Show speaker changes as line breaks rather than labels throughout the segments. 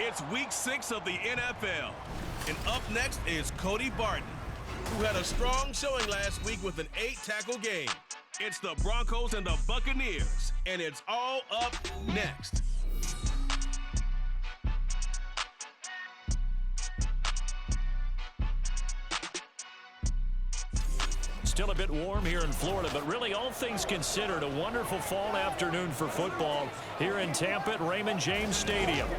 It's week 6 of the NFL. And up next is Cody Barton, who had a strong showing last week with an 8-tackle game. It's the Broncos and the Buccaneers, and it's all up next.
Still a bit warm here in Florida, but really all things considered, a wonderful fall afternoon for football here in Tampa at Raymond James Stadium.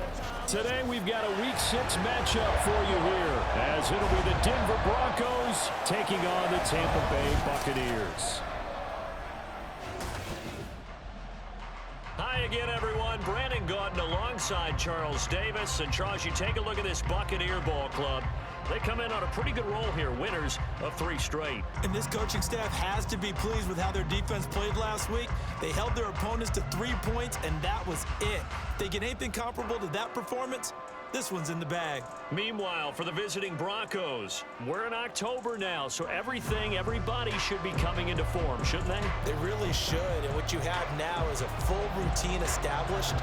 Today we've got a Week 6 matchup for you here, as it'll be the Denver Broncos taking on the Tampa Bay Buccaneers. Hi again, everyone. Brandon Gaudin alongside Charles Davis. And Charles, you take a look at this Buccaneer ball club. They come in on a pretty good roll here, winners of 3 straight.
And this coaching staff has to be pleased with how their defense played last week. They held their opponents to 3 points, and that was it. If they get anything comparable to that performance, this one's in the bag.
Meanwhile, for the visiting Broncos, we're in October now, so everybody should be coming into form, shouldn't they?
They really should, and what you have now is a full routine established.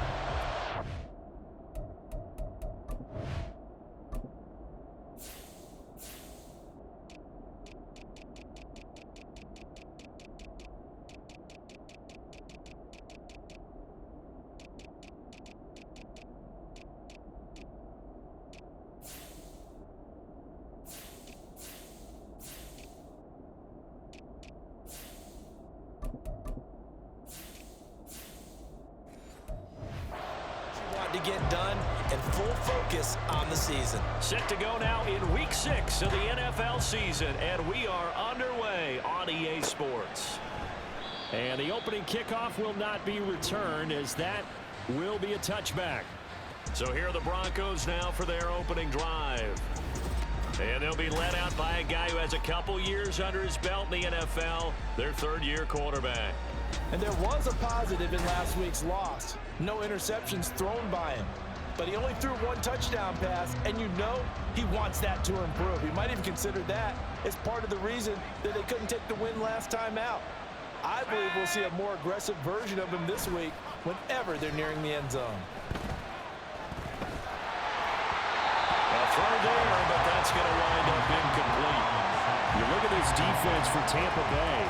To get done and full focus on the season.
Set to go now in Week 6 of the NFL season, and we are underway on EA Sports. And the opening kickoff will not be returned, as that will be a touchback. So here are the Broncos now for their opening drive. And they'll be led out by a guy who has a couple years under his belt in the NFL, their third-year quarterback.
And there was a positive in last week's loss. No interceptions thrown by him. But he only threw 1 touchdown pass, and you know he wants that to improve. He might even consider that as part of the reason that they couldn't take the win last time out. I believe we'll see a more aggressive version of him this week whenever they're nearing the end zone.
A throw there, but that's going to wind up incomplete. You look at this defense for Tampa Bay.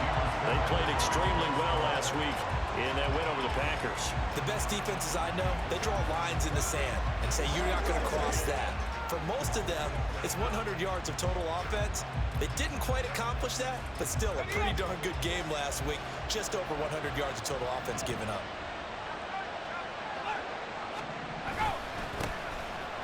They played extremely well last week in that win over the Packers.
The best defenses I know, they draw lines in the sand and say you're not going to cross that. For most of them, it's 100 yards of total offense. They didn't quite accomplish that, but still a pretty darn good game last week. Just over 100 yards of total offense given up.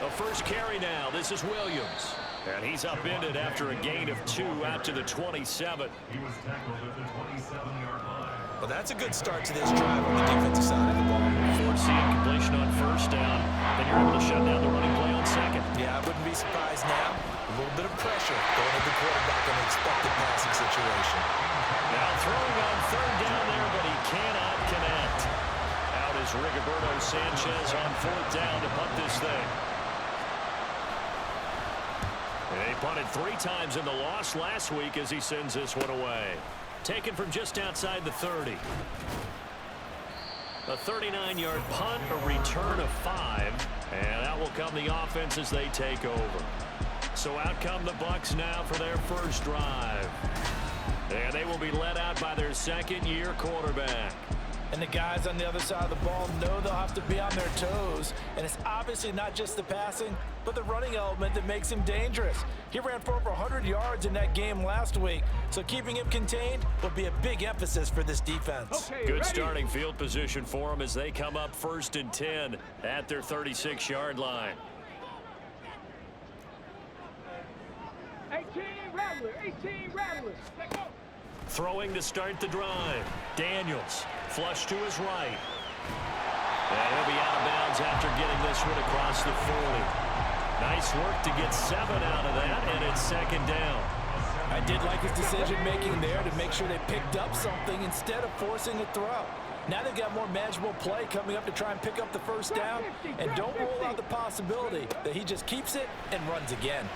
The first carry now. This is Williams. And he's upended after a gain of 2 out to the 27.
He was tackled at the 27-yard line.
Well, that's a good start to this drive on the defensive side of the ball.
Forcing completion on first down. Then you're able to shut down the running play on second.
Yeah, I wouldn't be surprised now. A little bit of pressure going at the quarterback in an expected passing situation.
Now throwing on third down there, but he cannot connect. Out is Rigoberto Sanchez on 4th down to punt this thing. He punted 3 times in the loss last week as he sends this one away. Taken from just outside the 30. A 39-yard punt, a return of 5, and that will come the offense as they take over. So out come the Bucs now for their first drive. And they will be led out by their second-year quarterback.
And the guys on the other side of the ball know they'll have to be on their toes. And it's obviously not just the passing, but the running element that makes him dangerous. He ran for over 100 yards in that game last week, so keeping him contained will be a big emphasis for this defense.
Okay, good starting field position for them as they come up 1st and 10 at their 36-yard line.
18 rattlers. Let's go.
Throwing to start the drive. Daniels, flush to his right. And he'll be out of bounds after getting this one across the 40. Nice work to get 7 out of that, and it's 2nd down.
I did like his decision-making there to make sure they picked up something instead of forcing a throw. Now they've got more manageable play coming up to try and pick up the first down, and don't rule out the possibility that he just keeps it and runs again.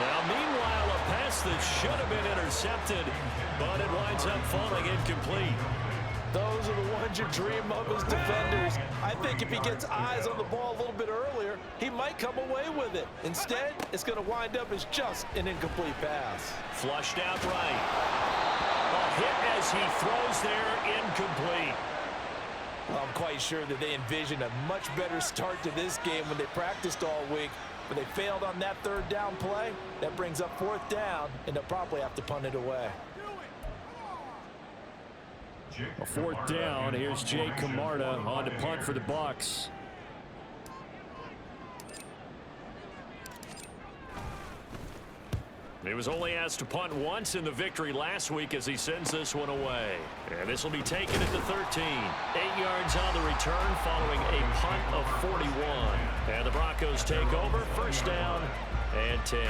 Now, meanwhile, a pass that should have been intercepted, but it winds up falling incomplete.
Those are the ones you dream of as defenders. I think if he gets eyes on the ball a little bit earlier, he might come away with it. Instead, it's going to wind up as just an incomplete pass.
Flushed out right. A hit as he throws there, incomplete.
I'm quite sure that they envisioned a much better start to this game when they practiced all week. But they failed on that third down play. That brings up fourth down, and they'll probably have to punt it away.
A fourth down. Here's Jake Camarda on to punt for the Bucs. He was only asked to punt once in the victory last week as he sends this one away. And this will be taken at the 13. 8 yards on the return following a punt of 41. And the Broncos take over. First down and 10.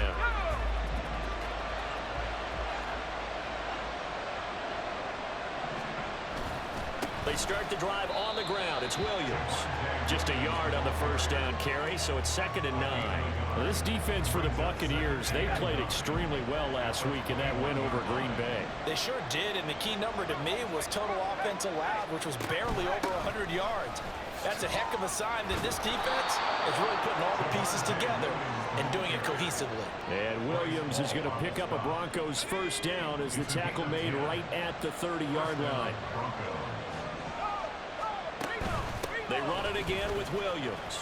They start the drive on the ground. It's Williams. Just a yard on the first down carry, so it's 2nd and 9. Well, this defense for the Buccaneers, they played extremely well last week in that win over Green Bay.
They sure did, and the key number to me was total offense allowed, which was barely over 100 yards. That's a heck of a sign that this defense is really putting all the pieces together and doing it cohesively.
And Williams is going to pick up a Broncos first down as the tackle made right at the 30-yard line. They run it again with Williams.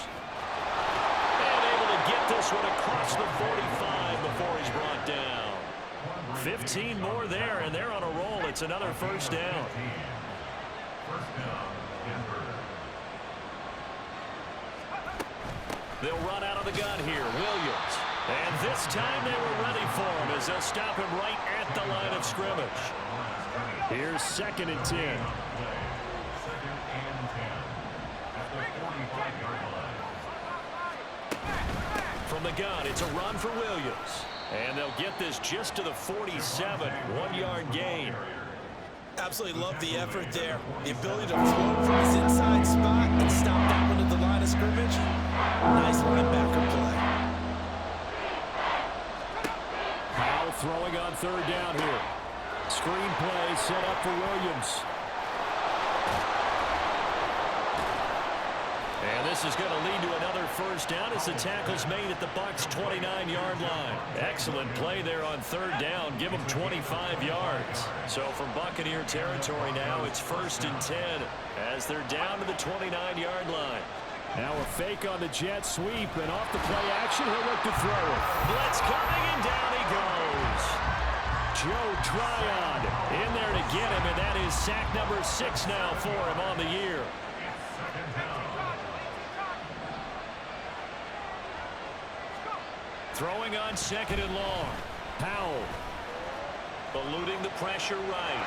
And able to get this one across the 45 before he's brought down. 15 more there, and they're on a roll. It's another first down. They'll run out of the gun here. Williams. And this time they were ready for him as they'll stop him right at the line of scrimmage. Here's 2nd and 10. From the gun, it's a run for Williams. And they'll get this just to the 47, 1-yard gain.
Absolutely love the effort there. The ability to float from his inside spot and stop that one at the line of scrimmage. Nice linebacker play.
Powell throwing on third down here. Screen play set up for Williams. And this is going to lead to another first down as the tackle's made at the Bucs' 29-yard line. Excellent play there on third down. Give them 25 yards. So from Buccaneer territory now, it's 1st and 10 as they're down to the 29-yard line. Now a fake on the jet sweep, and off the play action, he'll look to throw it. Blitz coming, and down he goes. Joe Tryon in there to get him, and that is sack number 6 now for him on the year. Throwing on 2nd and long. Powell eluding the pressure right.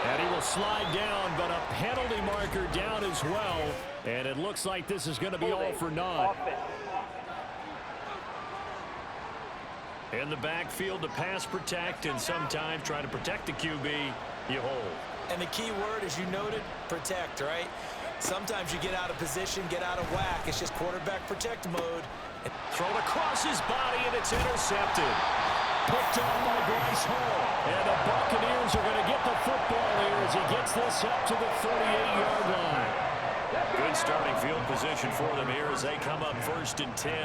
And he will slide down, but a penalty marker down as well. And it looks like this is going to be all for naught. In the backfield to pass protect, and sometimes try to protect the QB, you hold.
And the key word, as you noted, protect, right? Sometimes you get out of position, get out of whack. It's just quarterback protect mode.
Thrown across his body, and it's intercepted. Picked off by Bryce Hall. And the Buccaneers are going to get the football here as he gets this up to the 38-yard line. Good starting field position for them here as they come up 1st and 10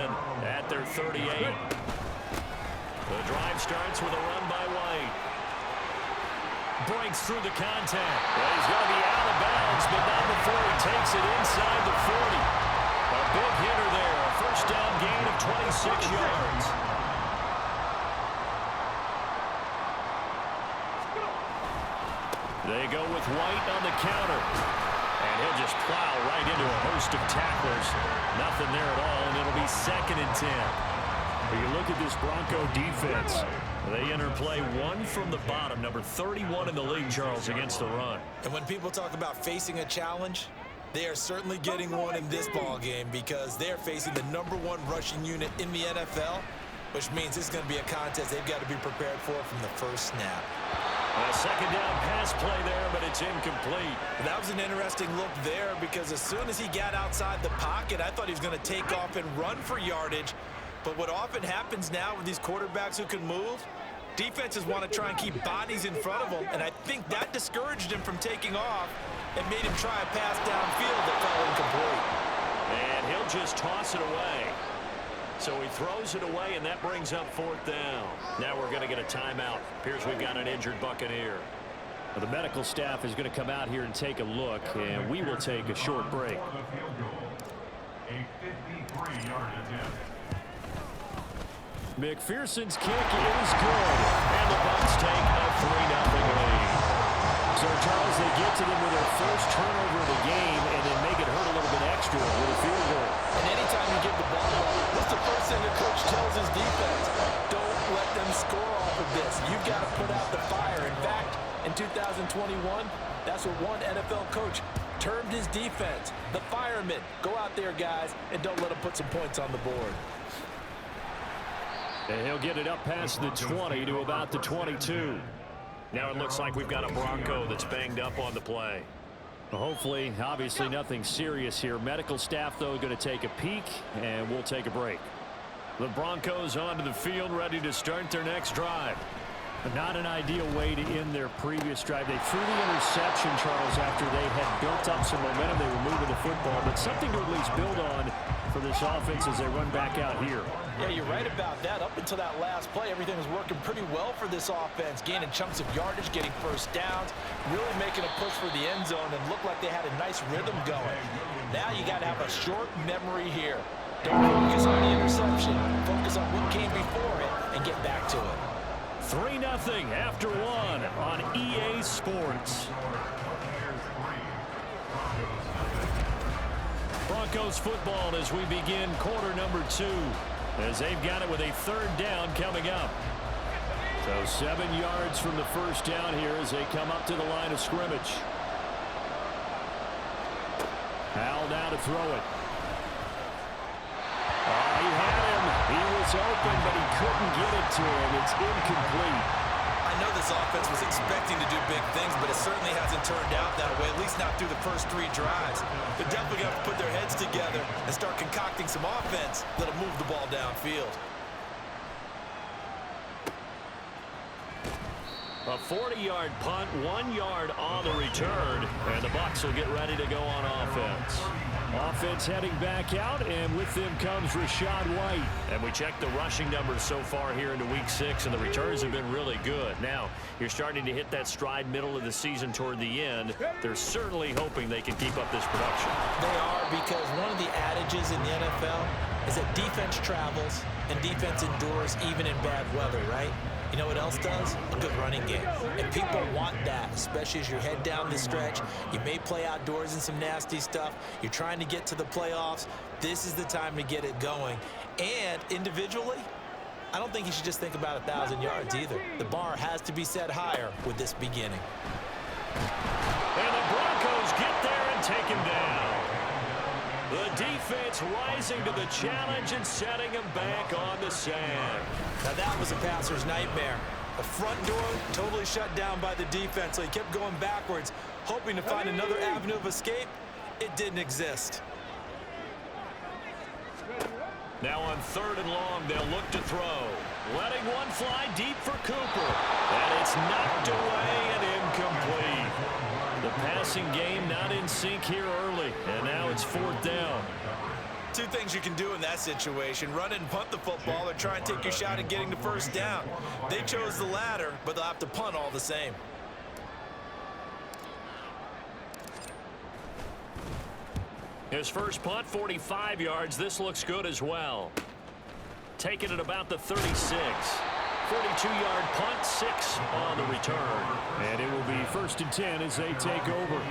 at their 38. The drive starts with a run by White. Breaks through the contact. Well, he's going to be out of bounds, but not before he takes it inside the 40. A big hitter there. A first down gain of 26 yards. They go with White on the counter. And he'll just plow right into a host of tacklers. Nothing there at all, and it'll be 2nd and 10. When you look at this Bronco defense, they enter play one from the bottom, number 31 in the league, Charles, against the run.
And when people talk about facing a challenge, they are certainly getting one in this ball game because they're facing the #1 rushing unit in the NFL, which means this is going to be a contest they've got to be prepared for from the first snap.
A 2nd down pass play there, but it's incomplete.
That was an interesting look there because as soon as he got outside the pocket, I thought he was going to take off and run for yardage. But what often happens now with these quarterbacks who can move, Defenses want to try and keep bodies in front of them, and I think that discouraged him from taking off and made him try a pass downfield that fell incomplete.
And he'll just toss it away. So he throws it away, and that brings up 4th down. Now we're going to get a timeout. Appears we've got an injured Buccaneer.
Well, the medical staff is going to come out here and take a look, and we will take a short break.
A 53-yard attempt.
McPherson's kick is good, and the Bucs take a 3-0 lead. So, Charles, they get to them with their first turnover of the game and then make it hurt a little bit extra with a field goal.
And anytime you give the ball up, what's the first thing the coach tells his defense? Don't let them score off of this. You've got to put out the fire. In fact, in 2021, that's what one NFL coach termed his defense, the firemen. Go out there, guys, and don't let them put some points on the board.
And he'll get it up past the 20 to about the 22. Now it looks like we've got a Bronco that's banged up on the play.
Well, hopefully, obviously nothing serious here. Medical staff, though, going to take a peek, and we'll take a break.
The Broncos onto the field, ready to start their next drive.
But not an ideal way to end their previous drive. They threw the interception, Charles, after they had built up some momentum. They were moving the football, but something to at least build on for this offense as they run back out here.
Yeah, you're right about that. Up until that last play, everything was working pretty well for this offense, gaining chunks of yardage, getting first downs, really making a push for the end zone, and looked like they had a nice rhythm going. Now you got to have a short memory here. Don't focus on the interception. Focus on what came before it and get back to it.
3-0 after 1 on EA Sports. Broncos football as we begin quarter number 2, as they've got it with a 3rd down coming up. So 7 yards from the first down here as they come up to the line of scrimmage. Hal now to throw it. He had him. He was open, but he couldn't get it to him. It's incomplete.
I know this offense was expecting to do big things, but it certainly hasn't turned out that way, at least not through the first 3 drives. They're definitely going to have to put their heads together and start concocting some offense that'll move the ball downfield.
A 40-yard punt, 1 yard on the return, and the Bucs will get ready to go on offense. Offense heading back out, and with them comes Rachaad White. And we checked the rushing numbers so far here into Week 6, and the returns have been really good. Now, you're starting to hit that stride middle of the season toward the end. They're certainly hoping they can keep up this production.
They are, because one of the adages in the NFL is that defense travels and defense endures even in bad weather, right? You know what else does? A good running game. And people want that, especially as you head down the stretch. You may play outdoors in some nasty stuff. You're trying to get to the playoffs. This is the time to get it going. And individually, I don't think you should just think about 1,000 yards either. The bar has to be set higher with this beginning.
And the Broncos get there and take him down. The defense rising to the challenge and setting him back on the sand.
Now that was a passer's nightmare. The front door totally shut down by the defense, so he kept going backwards, hoping to find another avenue of escape. It didn't exist.
Now on 3rd and long, they'll look to throw. Letting one fly deep for Cooper. And it's knocked away and incomplete. The passing game not in sync here early, and now it's 4th down.
2 things you can do in that situation: run and punt the football, or try and take your shot at getting the first down. They chose the latter, but they'll have to punt all the same.
His first punt, 45 yards. This looks good as well. Taking it about the 36. 42-yard punt, 6 on the return.
And it will be 1st and 10 as they take over.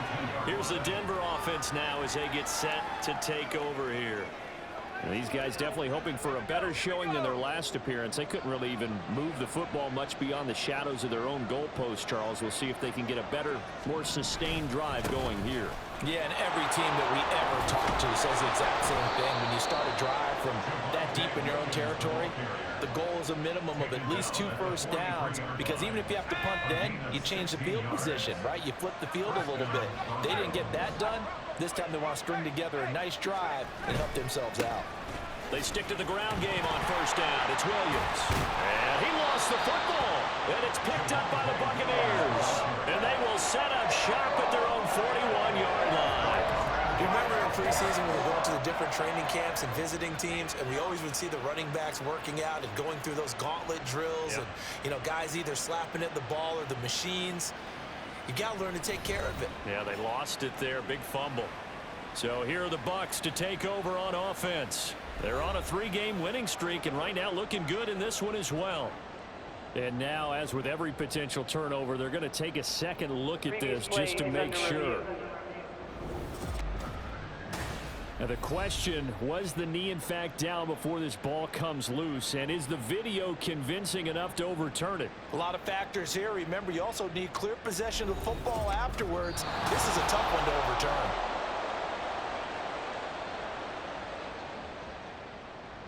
Here's the Denver offense now as they get set to take over here.
And these guys definitely hoping for a better showing than their last appearance. They couldn't really even move the football much beyond the shadows of their own goalpost, Charles. We'll see if they can get a better, more sustained drive going here.
Yeah, and every team that we ever talk to says the exact same thing. When you start a drive from that deep in your own territory, the goal is a minimum of at least 2 first downs, because even if you have to punt then, you change the field position, right? You flip the field a little bit. They didn't get that done. This time they want to string together a nice drive and help themselves out.
They stick to the ground game on 1st down. It's Williams. And he lost the football. and it's picked up by the Buccaneers. And they will set up shop at their own 41-yard line.
You remember in preseason when we were going to the different training camps and visiting teams, and we always would see the running backs working out and going through those gauntlet drills, and, you know, guys either slapping at the ball or the machines. You got to learn to take care of it.
Yeah, they lost it there. Big fumble. So here are the Bucs to take over on offense. They're on a 3-game winning streak, and right now looking good in this one as well. And now, as with every potential turnover, they're going to take a second look at this just to make sure. Now the question, was the knee in fact down before this ball comes loose, and is the video convincing enough to overturn it?
A lot of factors here. Remember, you also need clear possession of the football afterwards. This is a tough one to overturn.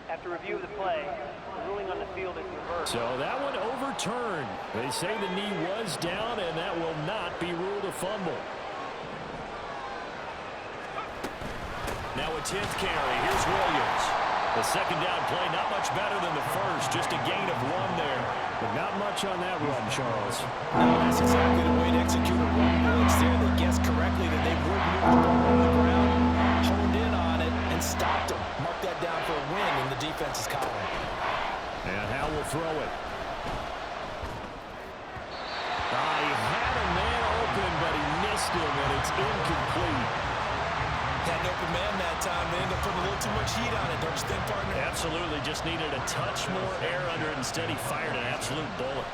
After review of the play, the ruling on the field is reversed.
So that one overturned. They say the knee was down, and that will not be ruled a fumble. Now a 10th carry. Here's Williams. The second down play, not much better than the first. Just a gain of 1 there. But not much on that run, Charles.
No, that's exactly the way to execute a run blitz there. They guessed correctly that they would move the ball on the ground, honed in on it, and stopped them. Mark that down for a win in the defense's column.
And Howe will throw it. He had a man open, but he missed him, and it's incomplete.
Had an open man that time. They ended up putting a little too much heat on it, don't you think, partner?
Absolutely. Just needed a touch more air under it. Instead, he fired an absolute bullet.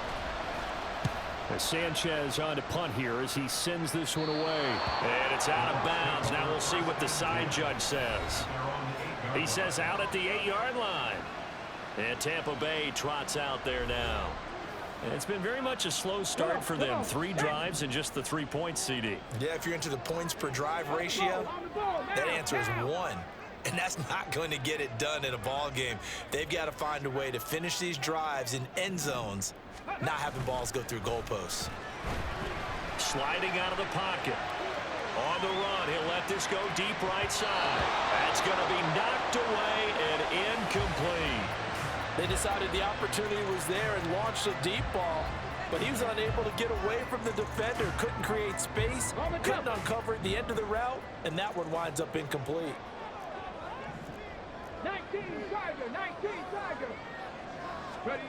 As Sanchez on to punt here as he sends this one away. And it's out of bounds. Now we'll see what the side judge says. He says out at the 8-yard line. And Tampa Bay trots out there now. And it's been very much a slow start for them. 3 drives and just the 3 points, CD.
Yeah, if you're into the points per drive ratio, that answer is 1. And that's not going to get it done in a ball game. They've got to find a way to finish these drives in end zones, not having balls go through goalposts.
Sliding out of the pocket. On the run, he'll let this go deep right side. That's going to be knocked away and incomplete.
They decided the opportunity was there and launched a deep ball, but he was unable to get away from the defender, couldn't create space, couldn't uncover at the end of the route, and that one winds up incomplete.
19 Tiger. Ready?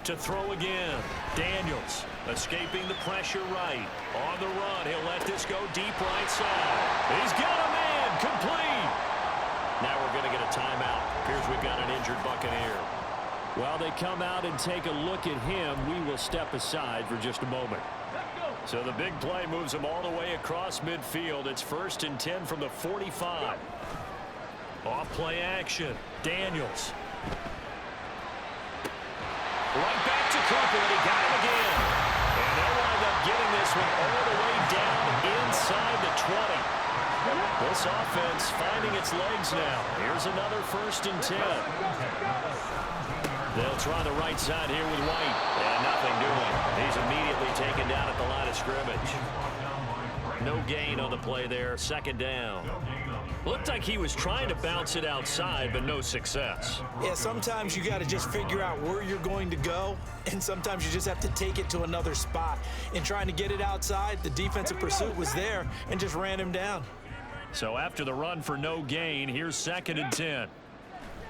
To throw again. Daniels escaping the pressure right. On the run, he'll let this go deep right side. He's got a man, complete. Now we're going to get a timeout. Appears we've got an injured Buccaneer. While they come out and take a look at him, we will step aside for just a moment. So the big play moves him all the way across midfield. It's 1st and 10 from the 45. Off play action. Daniels. Right back to Cooper, and he got him again. And they'll wind up getting this one all the way down inside the 20. This offense finding its legs now. Here's another 1st and 10. They'll try the right side here with White. And nothing doing. He's immediately taken down at the line of scrimmage. No gain on the play there. 2nd down. Looked like he was trying to bounce it outside, but no success.
Yeah, sometimes you got to just figure out where you're going to go, and sometimes you just have to take it to another spot. In trying to get it outside, the defensive pursuit was there and just ran him down.
So after the run for no gain, here's 2nd and 10.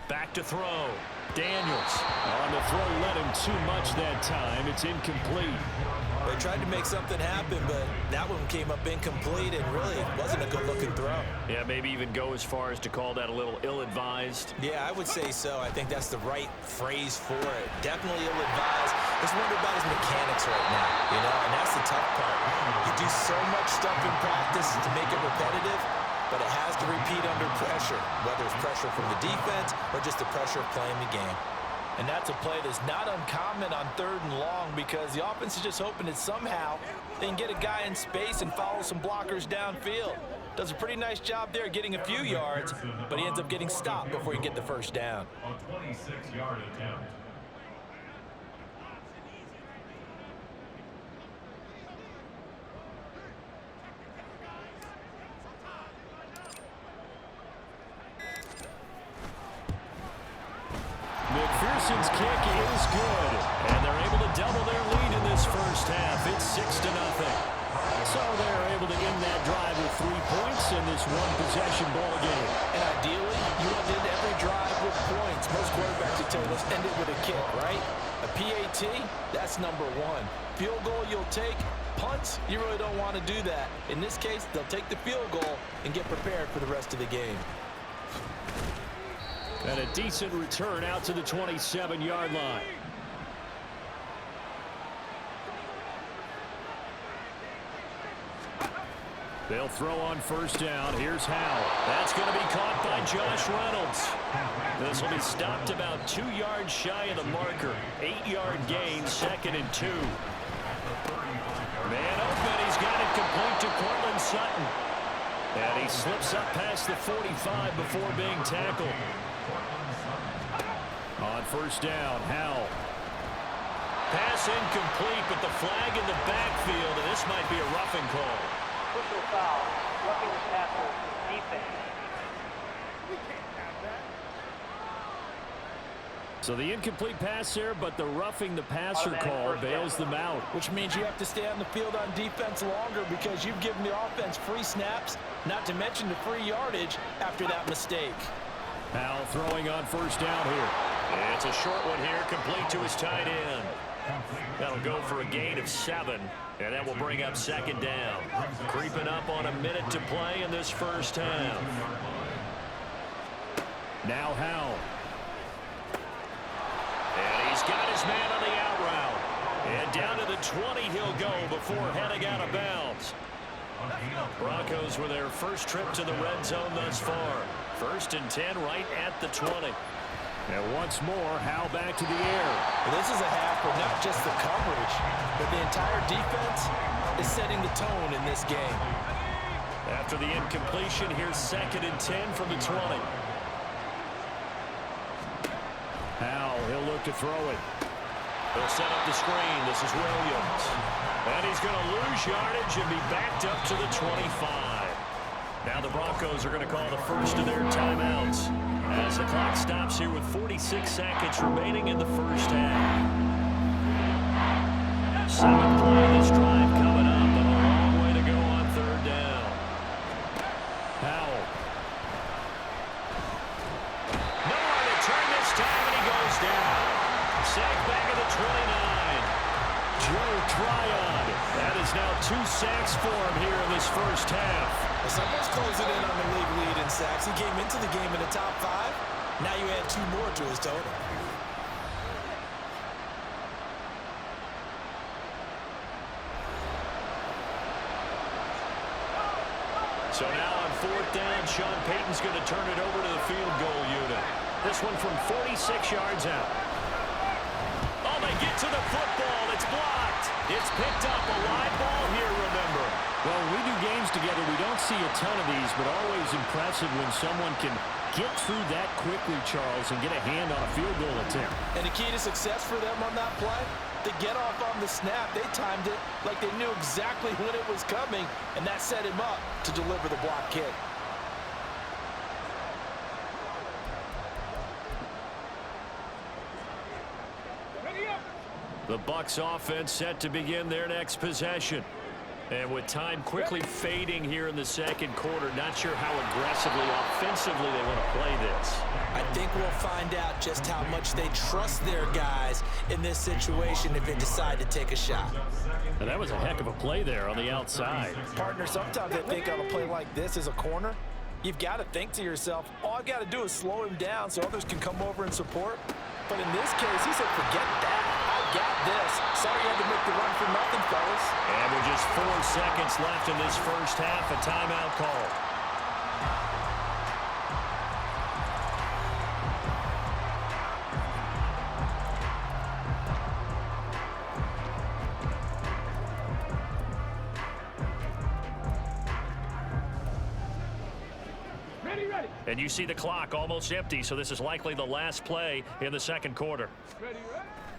Back to throw. Daniels. On the throw, let him too much that time. It's incomplete.
They tried to make something happen, but that one came up incomplete and really wasn't a good-looking throw.
Yeah, maybe even go as far as to call that a little ill-advised.
Yeah, I would say so. I think that's the right phrase for it. Definitely ill-advised. Just wonder about his mechanics right now, you know, and that's the tough part. You do so much stuff in practice to make it repetitive, but it has to repeat under pressure, whether it's pressure from the defense or just the pressure of playing the game. And that's a play that's not uncommon on 3rd and long because the offense is just hoping that somehow they can get a guy in space and follow some blockers downfield. Does a pretty nice job there getting a few yards, but he ends up getting stopped before he can get the 1st down.
A 26-yard attempt.
McPherson's kick is good, and they're able to double their lead in first half. It's 6-0. So they're able to end that drive with 3 points in this one-possession ball game.
And ideally, you want to end every drive with points. Most quarterbacks would tell you, let's end it with a kick, right? A PAT, that's number one. Field goal you'll take. Punts, you really don't want to do that. In this case, they'll take the field goal and get prepared for the rest of the game.
And a decent return out to the 27-yard line. They'll throw on first down. Here's Howell. That's going to be caught by Josh Reynolds. This will be stopped about 2 yards shy of the marker. 8-yard gain, 2nd and 2. Man open. He's got it complete to Cortland Sutton. And he slips up past the 45 before being tackled. On first down, Howell. Pass incomplete, but the flag in the backfield, and this might be a roughing call.
Personal foul, roughing the passer, defense.
So the incomplete pass there, but the roughing the passer call bails them out.
Which means you have to stay on the field on defense longer because you've given the offense free snaps, not to mention the free yardage after that mistake.
Howell throwing on first down here. It's a short one here, complete to his tight end. That'll go for a gain of 7, and that will bring up 2nd down. Creeping up on a minute to play in this first half. Now Howell. And he's got his man on the out route. And down to the 20 he'll go before heading out of bounds. Broncos with their first trip to the red zone thus far. 1st and 10 right at the 20. And once more, Howell back to the air.
Well, this is a half where not just the coverage, but the entire defense is setting the tone in this game.
After the incompletion, here's 2nd and 10 from the 20. Howell, he'll look to throw it. He'll set up the screen. This is Williams. And he's going to lose yardage and be backed up to the 25. Now the Broncos are going to call the first of their timeouts as the clock stops here with 46 seconds remaining in the first half. 7th play of this drive coming up, and a long way to go on 3rd down. Howell. Nowhere to turn this time, and he goes down. Sack back at the 29. Joe Tryon. That is now 2 sacks for him here in this first half.
Well, someone's closing in on the league lead in sacks. He came into the game in the top 5. Now you add 2 more to his total.
So now on 4th down, Sean Payton's going to turn it over to the field goal unit. This one from 46 yards out. Oh, they get to the football. It's blocked. It's picked up. A live ball here, remember. Well, when we do games together, we don't see a ton of these, but always impressive when someone can get through that quickly, Charles, and get a hand on a field goal attempt.
And the key to success for them on that play, to get off on the snap, they timed it like they knew exactly when it was coming, and that set him up to deliver the block kick.
The Bucs offense set to begin their next possession. And with time quickly fading here in the 2nd quarter, not sure how aggressively, offensively they want to play this.
I think we'll find out just how much they trust their guys in this situation if they decide to take a shot.
And that was a heck of a play there on the outside.
Partner, sometimes I think on a play like this as a corner, you've got to think to yourself, all I've got to do is slow him down so others can come over and support. But in this case, he said, forget that. I got this. Sorry you had to make the run for nothing, fellas.
And with just 4 seconds left in this first half, a timeout call. And you see the clock almost empty, so this is likely the last play in the 2nd quarter.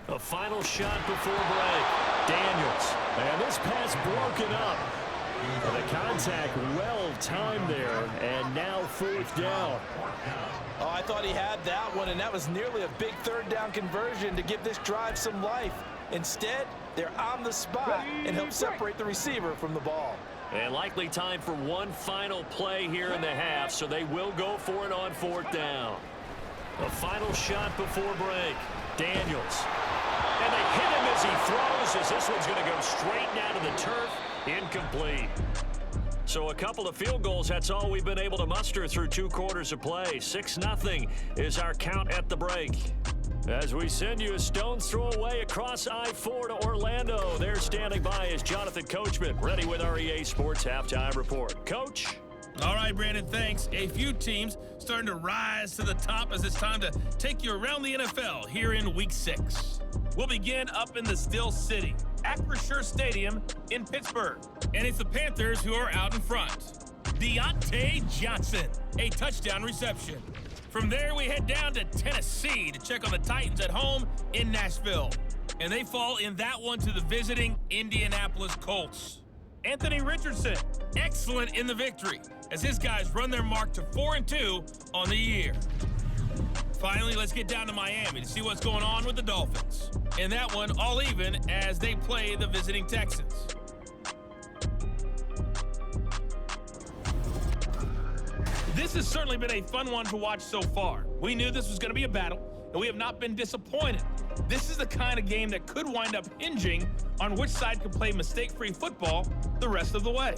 A final shot before break. Daniels. And this pass broken up. The contact well timed there, and now 4th down.
Oh, I thought he had that one, and that was nearly a big 3rd down conversion to give this drive some life. Instead, they're on the spot and help separate the receiver from the ball.
And likely time for one final play here in the half, so they will go for it on 4th down. A final shot before break. Daniels. And they hit him as he throws, as this one's going to go straight down to the turf. Incomplete. So a couple of field goals, that's all we've been able to muster through 2 quarters of play. 6-0 is our count at the break. As we send you a stone's throw away across I-4 to Orlando. There standing by is Jonathan Coachman, ready with our EA Sports Halftime Report. Coach?
All right, Brandon, thanks. A few teams starting to rise to the top as it's time to take you around the NFL here in Week 6. We'll begin up in the Steel City, Acrisure Stadium in Pittsburgh. And it's the Panthers who are out in front. Deontay Johnson, a touchdown reception. From there, we head down to Tennessee to check on the Titans at home in Nashville. And they fall in that one to the visiting Indianapolis Colts. Anthony Richardson, excellent in the victory, as his guys run their mark to 4-2 on the year. Finally, let's get down to Miami to see what's going on with the Dolphins. In that one, all even as they play the visiting Texans. This has certainly been a fun one to watch so far. We knew this was going to be a battle, and we have not been disappointed. This is the kind of game that could wind up hinging on which side can play mistake-free football the rest of the way.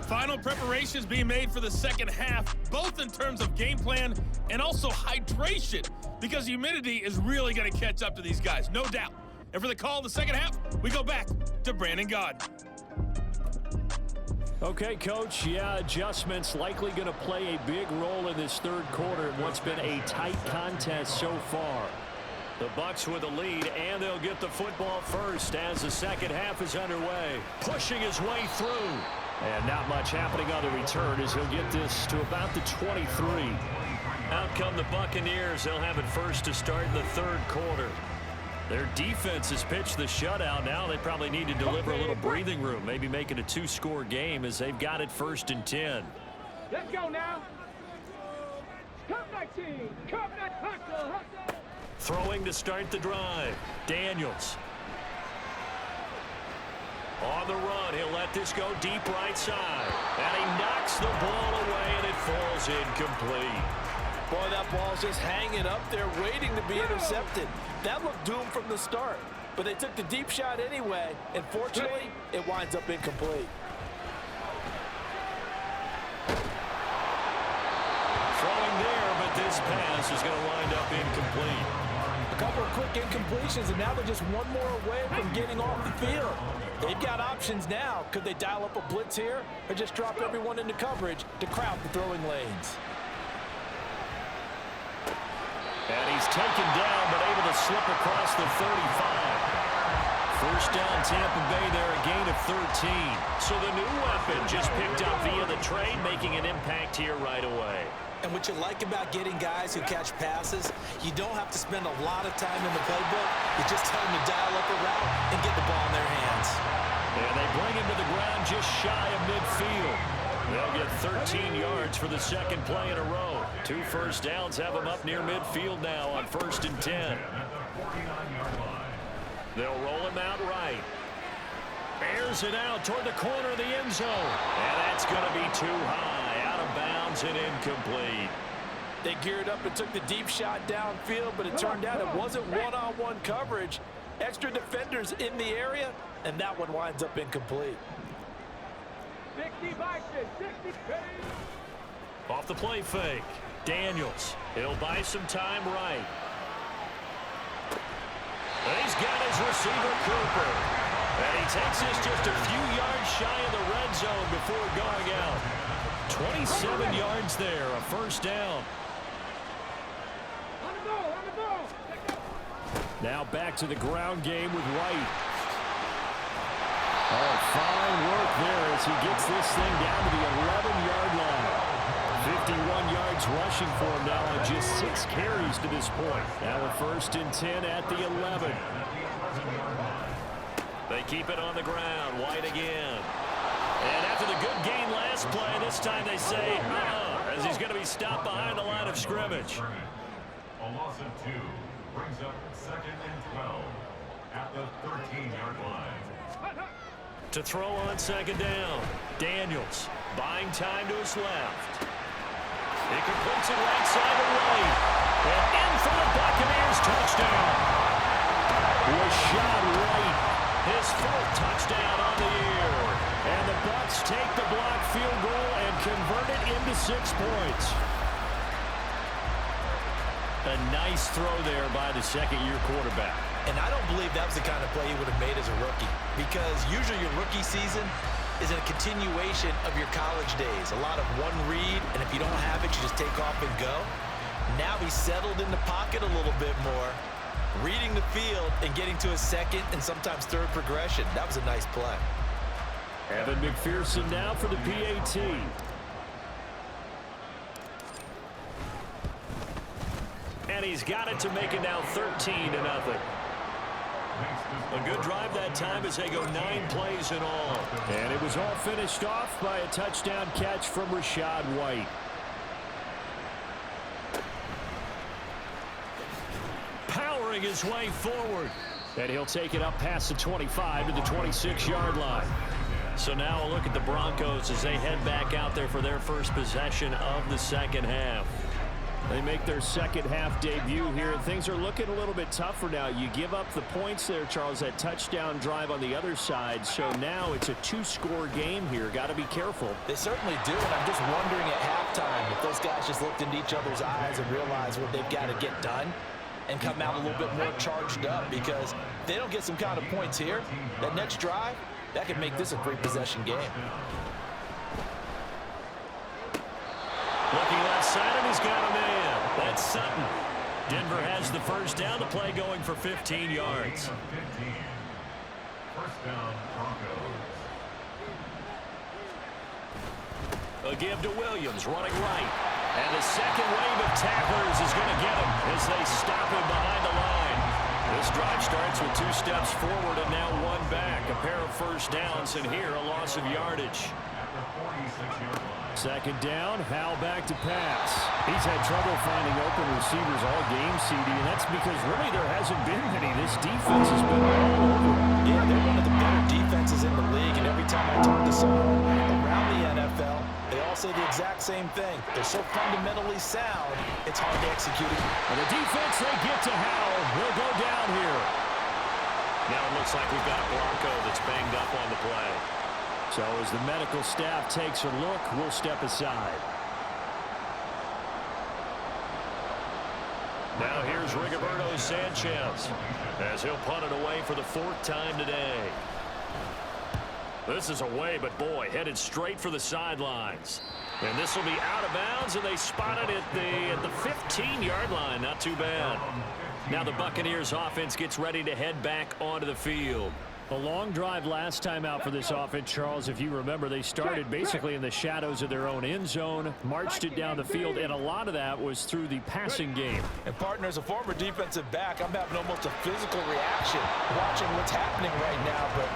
Final preparations being made for the second half, both in terms of game plan and also hydration, because humidity is really going to catch up to these guys, no doubt. And for the call of the second half, we go back to Brandon Gaudin.
Okay, Coach, adjustments likely going to play a big role in this 3rd quarter in what's been a tight contest so far. The Bucs with the lead, and they'll get the football first as the second half is underway. Pushing his way through. And not much happening on the return as he'll get this to about the 23. Out come the Buccaneers. They'll have it first to start in the 3rd quarter. Their defense has pitched the shutout. Now they probably need to deliver a little breathing room, maybe make it a 2-score game as they've got it 1st and 10.
Let's go now. Come back, team. Come back. Hustle, hustle.
Throwing to start the drive. Daniels. On the run, he'll let this go deep right side. And he knocks the ball away, and it falls incomplete.
Boy, that ball's just hanging up there waiting to be intercepted. That looked doomed from the start, but they took the deep shot anyway, and fortunately, it winds up incomplete.
Throwing there, but this pass is going to wind up incomplete.
A couple of quick incompletions, and now they're just one more away from getting off the field. They've got options now. Could they dial up a blitz here or just drop everyone into coverage to crowd the throwing lanes?
And he's taken down, but able to slip across the 35. First down, Tampa Bay there, a gain of 13. So the new weapon just picked up via the trade, making an impact here right away.
And what you like about getting guys who catch passes, you don't have to spend a lot of time in the playbook. You just tell them to dial up a route and get the ball in their hands.
And they bring him to the ground just shy of midfield. They'll get 13 yards for the second play in a row. 2 first downs have them up near midfield now on 1st and 10. They'll roll him out right. Airs it out toward the corner of the end zone. And that's going to be too high. Out of bounds and incomplete.
They geared up and took the deep shot downfield, but it turned out it wasn't one-on-one coverage. Extra defenders in the area, and that one winds up incomplete.
60 Vikings, 60.
Off the play fake. Daniels. He'll buy some time right. And he's got his receiver, Cooper. And he takes this just a few yards shy of the red zone before going out. 27 yards there, a first down.
On the ball, on the ball.
Now back to the ground game with White. Oh, fine work there as he gets this thing down to the 11-yard line. 51 yards rushing for him now on just 6 carries to this point. Now a 1st and 10 at the 11. They keep it on the ground. White again. And after the good gain last play, this time they say, as he's going to be stopped behind the line of scrimmage.
A loss of 2 brings up 2nd and 12 at the 13-yard line.
To throw on 2nd down. Daniels buying time to his left. He completes it right side to right. And in for the Buccaneers touchdown. Rashad White, his 4th touchdown on the year. And the Bucs take the block field goal and convert it into 6 points. A nice throw there by the 2nd-year quarterback.
And I don't believe that was the kind of play he would have made as a rookie, because usually your rookie season is a continuation of your college days. A lot of one read, and if you don't have it, you just take off and go. Now he's settled in the pocket a little bit more, reading the field and getting to his 2nd and sometimes 3rd progression. That was a nice play.
Evan McPherson now for the PAT. And he's got it to make it now 13-0. A good drive that time as they go 9 plays in all. And it was all finished off by a touchdown catch from Rashad White. Powering his way forward. And he'll take it up past the 25 to the 26-yard line. So now a look at the Broncos as they head back out there for their first possession of the 2nd half. They make their 2nd half debut here, and things are looking a little bit tougher now. You give up the points there, Charles, that touchdown drive on the other side. So now it's a 2-score game here. Got to be careful.
They certainly do, and I'm just wondering at halftime if those guys just looked into each other's eyes and realized what they've got to get done and come out a little bit more charged up, because if they don't get some kind of points here, that next drive, that could make this a 3-possession game.
Looking left side, and he's got a man. That's Sutton. Denver has the 1st down. The play going for 15 yards.
15. 1st down, Broncos.
A give to Williams, running right. And the 2nd wave of tacklers is going to get him as they stop him behind the line. This drive starts with 2 steps forward and now 1 back. A pair of 1st downs, and here a loss of yardage.
At the 46-yard line.
2nd down, Howell back to pass. He's had trouble finding open receivers all game, CD, and that's because really there hasn't been many. This defense has been all over.
Yeah, they're one of the better defenses in the league, and every time I talk to someone around the NFL, they all say the exact same thing. They're so fundamentally sound, it's hard to execute it.
And the defense, they get to Howell. Will go down here. Now it looks like we've got a Bronco that's banged up on the play. So as the medical staff takes a look, we'll step aside. Now here's Rigoberto Sanchez as he'll punt it away for the 4th time today. This is away, but boy, headed straight for the sidelines. And this will be out of bounds, and they spot it at the 15-yard line. Not too bad. Now the Buccaneers offense gets ready to head back onto the field. A long drive last time out for this offense, Charles. If you remember, they started basically in the shadows of their own end zone, marched it down the field, and a lot of that was through the passing game.
And partner, as a former defensive back, I'm having almost a physical reaction watching what's happening right now. But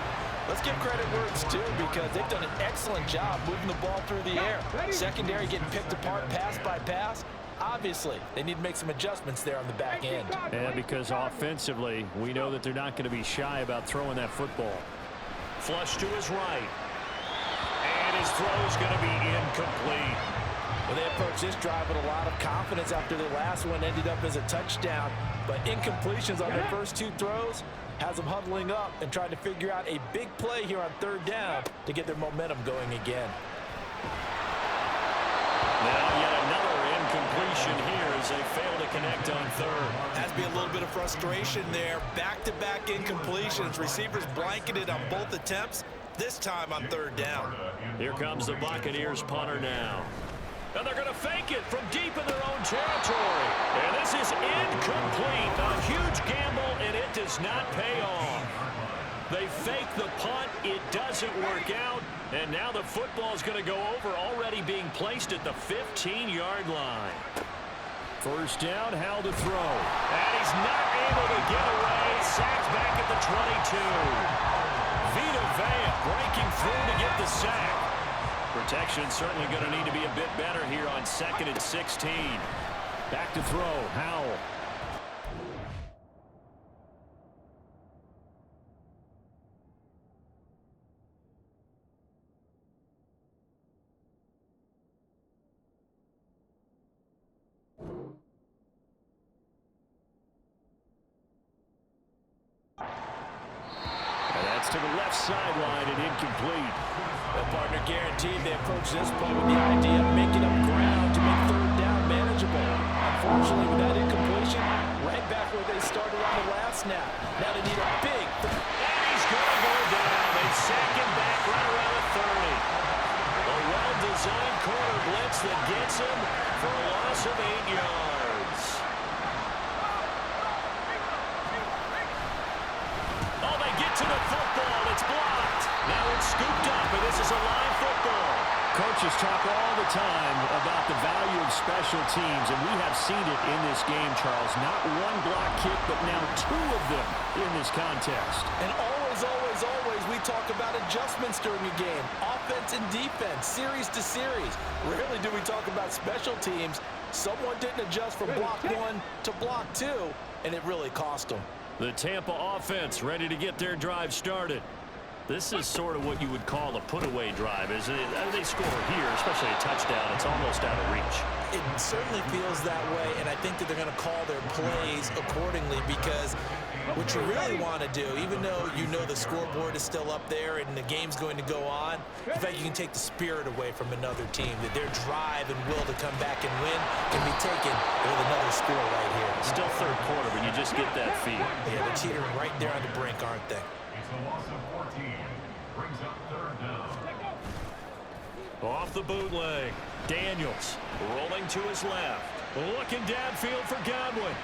let's give credit where it's due, because they've done an excellent job moving the ball through the air. Secondary getting picked apart pass by pass. Obviously, they need to make some adjustments there on the back end.
And because offensively, we know that they're not going to be shy about throwing that football. Flush to his right. And his throw's going to be incomplete.
Well, they approached this drive with a lot of confidence after the last one ended up as a touchdown. But incompletions on their first 2 throws has them huddling up and trying to figure out a big play here on 3rd down to get their momentum going again.
Now yet another incompletion here as they fail to connect on 3rd.
Has to be a little bit of frustration there. Back-to-back incompletions. Receivers blanketed on both attempts, this time on 3rd down.
Here comes the Buccaneers punter now. And they're going to fake it from deep in their own territory. And this is incomplete. A huge gamble, and it does not pay off. They fake the punt. It doesn't work out. And now the football's going to go over, already being placed at the 15-yard line. First down, Howell to throw. And he's not able to get away. Sacked back at the 22. Vita Vea breaking through to get the sack. Protection certainly going to need to be a bit better here on 2nd and 16. Back to throw, Howell. To the left sideline and incomplete.
The partner guaranteed they approach this play with the idea of making up ground to make 3rd down manageable. Unfortunately, with that incompletion, right back where they started on the last snap. Now they need a big...
And he's going to go down. They sack him back right around the 30. A well-designed corner blitz that gets him for a loss of 8 yards. Oh, they get to the football. It's blocked. Now it's scooped up, and this is a live football.
Coaches talk all the time about the value of special teams, and we have seen it in this game, Charles. Not one block kick, but now 2 of them in this contest.
And always, we talk about adjustments during a game. Offense and defense, series to series. Rarely do we talk about special teams. Someone didn't adjust from block 1 to block 2, and it really cost them.
The Tampa offense ready to get their drive started. This is sort of what you would call a put-away drive. As they score here, especially a touchdown, it's almost out of reach.
It certainly feels that way, and I think that they're going to call their plays accordingly, because what you really want to do, even though you know the scoreboard is still up there and the game's going to go on, in fact, you can take the spirit away from another team, that their drive and will to come back and win can be taken with another score right here.
Still 3rd quarter, but you just get that feel.
Yeah, they're teetering right there on the brink, aren't they?
It's a loss of 14. Brings up 3rd down.
Off the bootleg. Daniels rolling to his left. Looking downfield for Godwin.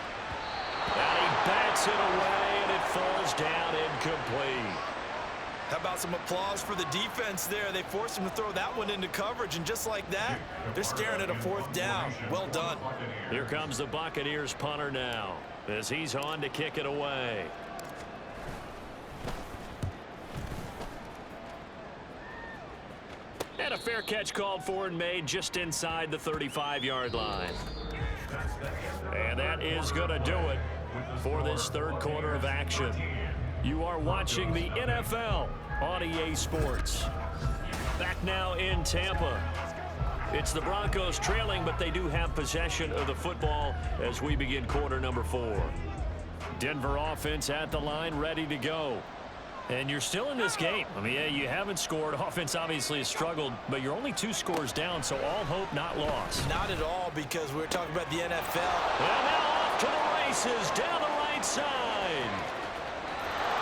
And he bats it away, and it falls down incomplete.
How about some applause for the defense there? They forced him to throw that one into coverage, and just like that, they're staring at a 4th down. Well done.
Here comes the Buccaneers punter now, as he's on to kick it away. And a fair catch called for and made just inside the 35-yard line. And that is going to do it for this 3rd quarter of action. You are watching the NFL on EA Sports. Back now in Tampa. It's the Broncos trailing, but they do have possession of the football as we begin quarter number 4. Denver offense at the line, ready to go. And you're still in this game. I mean, yeah, you haven't scored. Offense obviously has struggled, but you're only 2 scores down, so all hope not lost.
Not at all, because we're talking about the NFL.
And now off to the races, down the right side.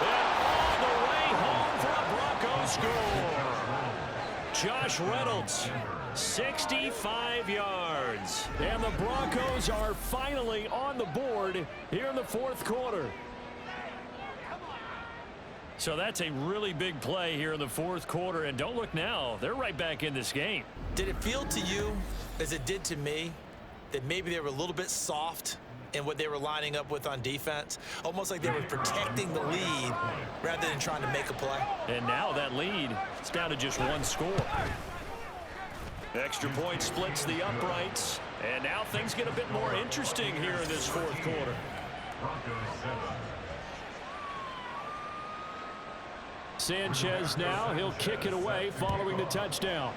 And all the way home for a Broncos score. Josh Reynolds, 65 yards. And the Broncos are finally on the board here in the 4th quarter. So that's a really big play here in the 4th quarter. And don't look now, they're right back in this game.
Did it feel to you, as it did to me, that maybe they were a little bit soft in what they were lining up with on defense? Almost like they were protecting the lead rather than trying to make a play.
And now that lead is down to just 1 score. Extra point splits the uprights. And now things get a bit more interesting here in this 4th quarter. Sanchez now, he'll kick it away following the touchdown.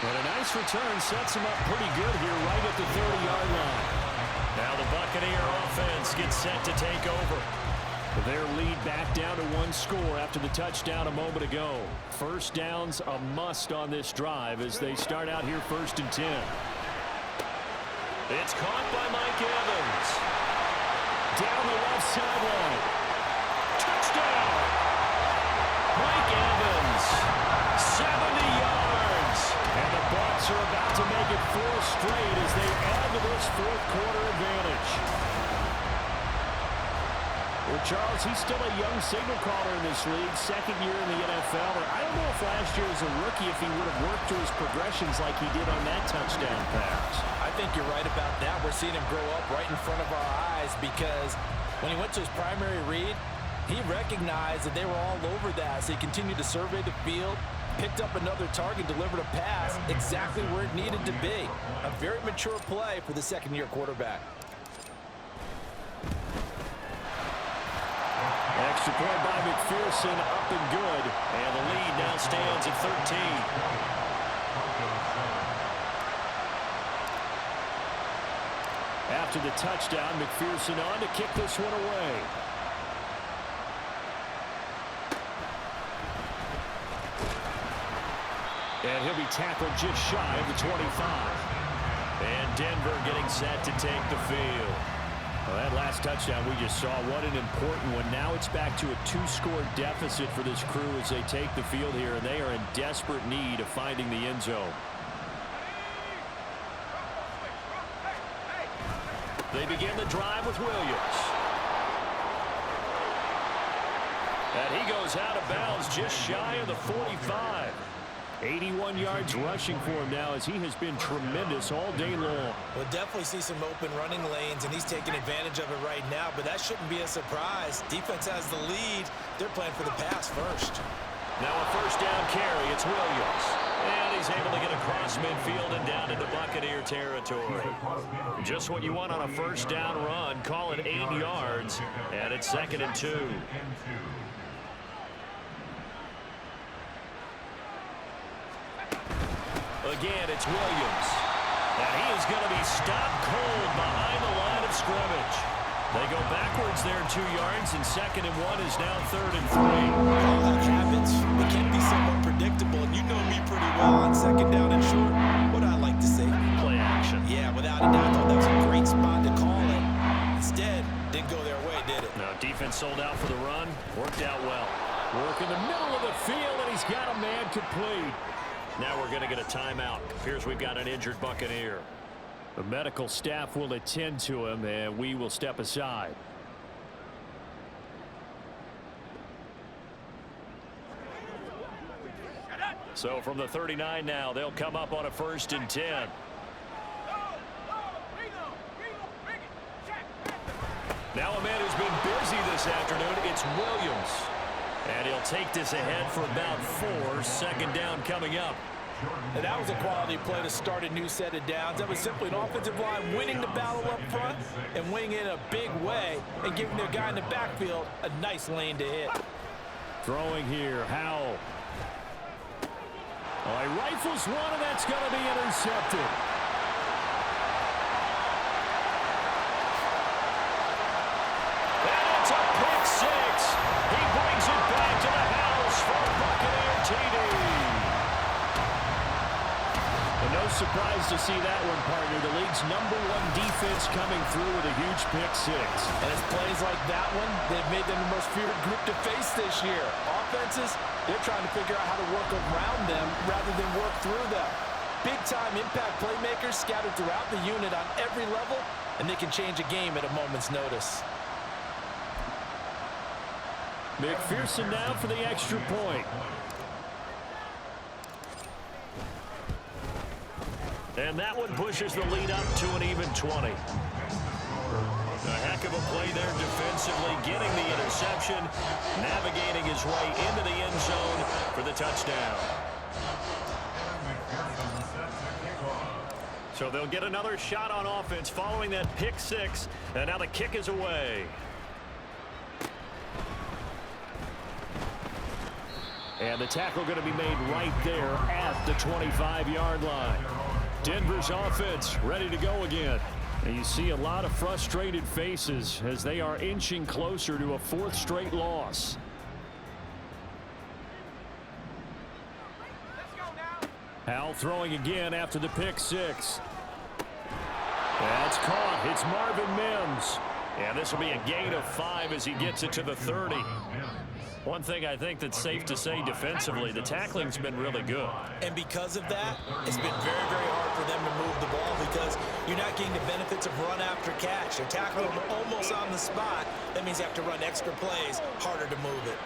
But a nice return sets him up pretty good here right at the 30-yard line. Now the Buccaneer offense gets set to take over. Their lead back down to 1 score after the touchdown a moment ago. First down's a must on this drive as they start out here 1st and 10. It's caught by Mike Evans. Down the left sideline. Touchdown! Mike Evans, 70 yards. And the Bucs are about to make it 4 straight as they add to this fourth quarter advantage. Well, Charles, he's still a young signal caller in this league, second year in the NFL. I don't know if last year as a rookie if he would have worked through his progressions like he did on that touchdown pass.
I think you're right about that. We're seeing him grow up right in front of our eyes because when he went to his primary read, he recognized that they were all over that. So he continued to survey the field, picked up another target, delivered a pass exactly where it needed to be. A very mature play for the second-year quarterback.
Extra point by McPherson, up and good. And the lead now stands at 13. After the touchdown, McPherson on to kick this one away. And he'll be tackled just shy of the 25. And Denver getting set to take the field. Well, that last touchdown we just saw, what an important one. Now it's back to a 2-score deficit for this crew as they take the field here, and they are in desperate need of finding the end zone. They begin the drive with Williams. And he goes out of bounds just shy of the 45. 81 yards rushing for him now as he has been tremendous all day long.
We'll definitely see some open running lanes, and he's taking advantage of it right now, but that shouldn't be a surprise. Defense has the lead. They're playing for the pass first.
Now a first down carry. It's Williams. And he's able to get across midfield and down into Buccaneer territory. Just what you want on a first down run. Call it 8 yards, and it's 2nd and 2. Again, it's Williams. And he is going to be stopped cold behind the line of scrimmage. They go backwards there 2 yards, and 2nd and 1 is now 3rd and 3.
All that happens. It can be somewhat predictable, and you know me pretty well on 2nd down and short. What I like to say?
Play action.
Yeah, without a doubt, though, that was a great spot to call it. Instead, didn't go their way, did it?
No, defense sold out for the run. Worked out well. Work in the middle of the field, and he's got a man complete. Now we're going to get a timeout. Appears we've got an injured Buccaneer. The medical staff will attend to him, and we will step aside. So from the 39 now, they'll come up on a 1st and 10. Now a man who's been busy this afternoon, it's Williams. And he'll take this ahead for about 4. 2nd down coming up.
And that was a quality play to start a new set of downs. That was simply an offensive line winning the battle up front and winning in a big way and giving their guy in the backfield a nice lane to hit.
Throwing here, Howell. Oh, he rifles one, and that's going to be intercepted. And it's a pick 6. He brings it back to the house for a Buccaneer TD. And no surprise to see that one, partner. The league's #1 defense coming through with a huge pick 6.
And it's plays like that one they've made them the most feared group to face this year. Offenses, they're trying to figure out how to work around them rather than work through them. Big-time impact playmakers scattered throughout the unit on every level, and they can change a game at a moment's notice.
McPherson now for the extra point. And that one pushes the lead up to an even 20. A heck of a play there defensively, getting the interception, navigating his way into the end zone for the touchdown. So they'll get another shot on offense following that pick 6, and now the kick is away. And the tackle going to be made right there at the 25-yard line. Denver's offense ready to go again. And you see a lot of frustrated faces as they are inching closer to a 4th straight loss. Howell throwing again after the pick 6. That's caught. It's Marvin Mims. And this will be a gain of 5 as he gets it to the 30. One thing I think that's safe to say defensively, the tackling's been really good.
And because of that, it's been very, very hard for them to move the ball because you're not getting the benefits of run after catch. They're tackling them almost on the spot. That means you have to run extra plays, harder to move it.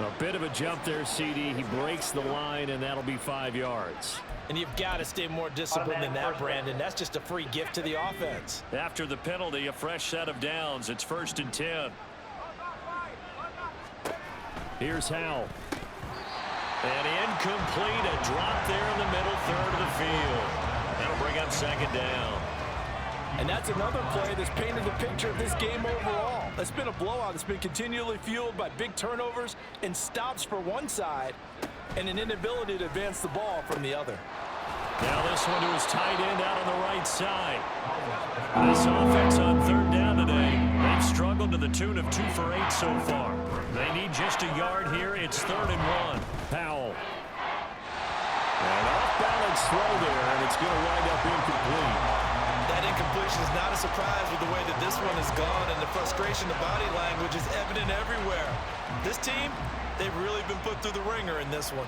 A bit of a jump there, CD. He breaks the line, and that'll be 5 yards.
And you've got to stay more disciplined than that, Brandon. That's just a free gift to the offense.
After the penalty, a fresh set of downs. It's 1st and 10. Here's Howell. And incomplete. A drop there in the middle third of the field. That'll bring up 2nd down.
And that's another play that's painted the picture of this game overall. It's been a blowout. It's been continually fueled by big turnovers and stops for one side and an inability to advance the ball from the other.
Now this one to his tight end out on the right side. This offense on 3rd down today, they've struggled to the tune of 2 for 8 so far. They need just a yard here. It's 3rd and 1. Powell. An off-balance throw there, and it's going to wind up incomplete.
That incompletion is not a surprise with the way that this one has gone, and the frustration, the body language is evident everywhere. This team, they've really been put through the ringer in this one.